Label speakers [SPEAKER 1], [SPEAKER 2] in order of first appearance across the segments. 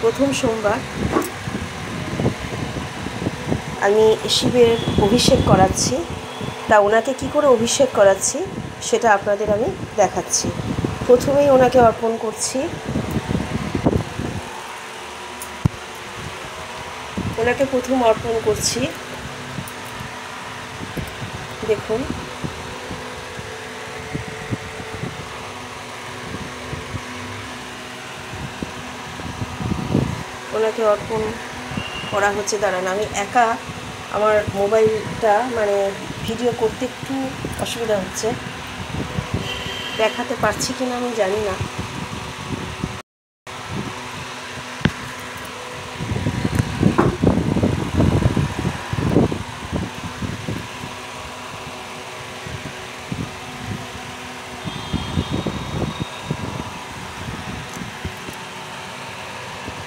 [SPEAKER 1] প্রথম সোমবার আমি শিবের অভিষেক করাচ্ছি। তা ওনাকে কি করে অভিষেক করাচ্ছি সেটা আপনাদের আমি দেখাচ্ছি। প্রথমেই ওনাকে অর্পণ করছি, ওনাকে প্রথম অর্পণ করছি। দেখুন, ওনাকে অর্পণ করা হচ্ছে। দাঁড়ান, আমি একা, আমার মোবাইলটা মানে ভিডিও করতে একটু অসুবিধা হচ্ছে, দেখাতে পারছি কিনা আমি জানি না।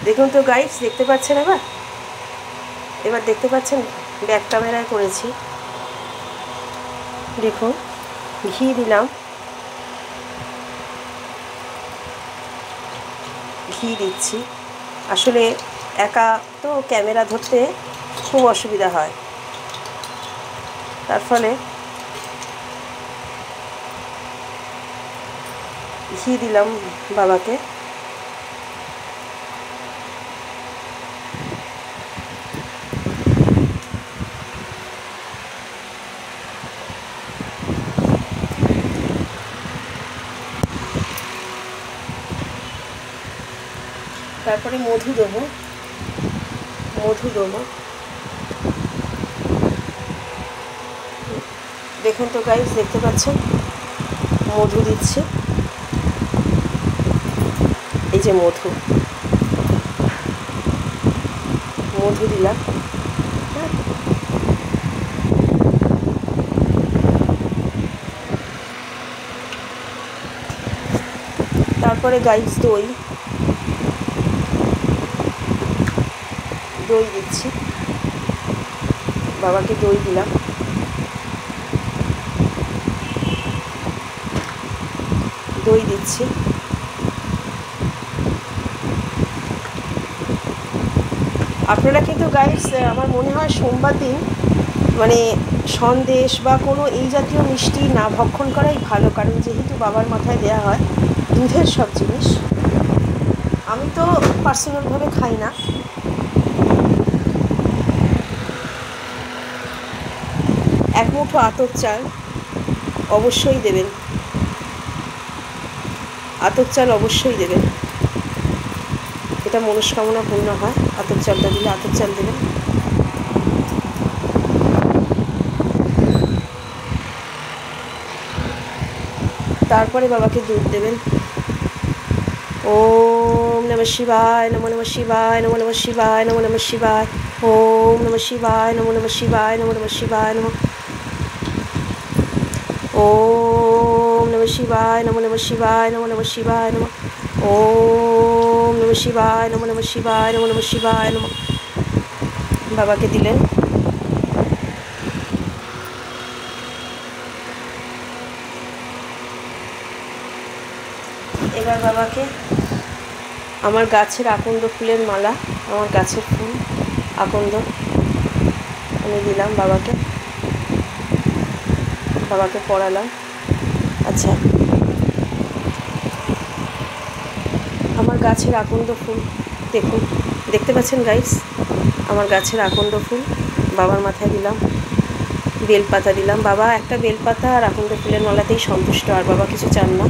[SPEAKER 1] দেখুন তো গাইস, দেখতে পাচ্ছেন? এবার দেখতে পাচ্ছেন? ব্যাক ক্যামেরায় করেছি। দেখুন, ঘি দিলাম, ঘি দিচ্ছি। আসলে একা তো ক্যামেরা ধরতে খুব অসুবিধা হয়, তার ফলে ঘি দিলাম বাবাকে। তারপরে মধু দেবো, দেখুন তো গাইস, দেখতে পাচ্ছেন? মধু দিচ্ছি, এই যে মধু দিলাম। তারপরে গাইস দই দিচ্ছি, বাবাকে দই দিলাম। দই দিচ্ছি। আপনারা কিন্তু গাইস, আমার মনে হয় সোমবার দিন মানে সন্দেশ বা কোনো এই জাতীয় মিষ্টি না ভক্ষণ করাই ভালো, কারণ যেহেতু বাবার মাথায় দেওয়া হয় দুধের সব জিনিস। আমি তো পার্সোনালভাবে খাই না। এক মুঠো আতপ চাল অবশ্যই দেবেন, আতপ চাল অবশ্যই দেবেন, এটা মনস্কামনা পূর্ণ হয়। আতপ চালটা দিলে আতপ চাল দেবেন। তারপরে বাবাকে দুধ দেবেন। ওম নমঃ শিবায়, নমো নমঃ শিবায়, নমো নমঃ শিবায়, নমো নমঃ শিবায়। ওম নমঃ শিবায়, নমো নমঃ শিবায়, নমো নমঃ শিবায়, নমঃ। ওম নমঃ শিবায়, নমো নমঃ শিবায়, নমো নমঃ শিবায়, নমঃ। ওম নমঃ শিবায়, নমো নমঃ শিবায়, নমো নমঃ শিবায়, নমঃ। বাবাকে দিলেন। এবার বাবাকে আমার গাছের আকন্দ ফুলের মালা, আমার গাছের ফুল আকন্দ আমি দিলাম বাবাকে পরালাম। আচ্ছা, আমার গাছের আকন্দ ফুল দেখুন, দেখতে পাচ্ছেন গাইস? আমার গাছের আকন্দ ফুল বাবার মাথায় দিলাম, বেলপাতা দিলাম। বাবা একটা বেলপাতা আর আকন্দ ফুলের মালাতেই সন্তুষ্ট, আর বাবা কিছু চান না।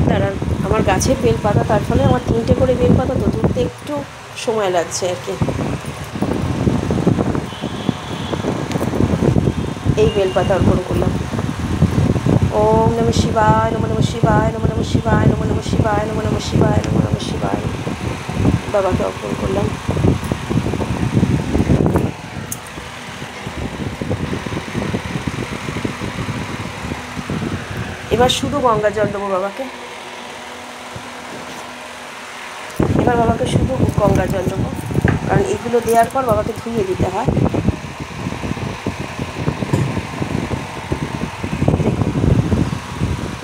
[SPEAKER 1] দাঁড়ান, আমার গাছের বেলপাতা, তার ফলে আমার 3টে করে বেলপাতা তো তুলতে একটু সময় লাগছে আর কি। এই বেলপাতা অর্পণ করলাম। ওম নমঃ শিবায়, নমো নমঃ শিবায়, নমো নমঃ শিবায়, নমো নমঃ শিবায়, নমো নমঃ শিবায়, নমো নমঃ শিবায়। বাবাকে অর্পণ করলাম। এবার শুধু গঙ্গা জল দেবো বাবাকে। এবার বাবাকে শুধু গঙ্গা জল দেবো, কারণ এগুলো দেওয়ার পর বাবাকে ধুয়ে দিতে হয়।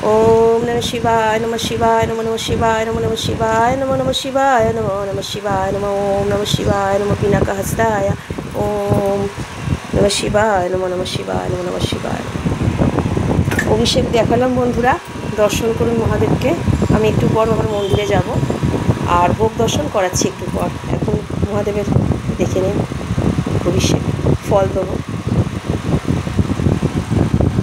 [SPEAKER 1] ওম নমঃ শিবায় নমঃ শিবায় নমঃ নমঃ শিবায় নমঃ নমঃ শিবায় নমঃ নমঃ শিবায় নমঃ নমঃ শিবায় নমঃ ওম নমঃ শিবায় নমঃ পিনাকহস্তায় ওম নমঃ শিবায় নমঃ নমঃ শিবায় নমঃ নমঃ শিবায়। অভিষেক দেখালাম বন্ধুরা, দর্শন করুন মহাদেবকে। আমি একটু পর আমার মন্দিরে যাব আর ভোগ দর্শন করাচ্ছি একটু পর। এখন মহাদেবের দেখে নিন অভিষেক, ফল দেবো।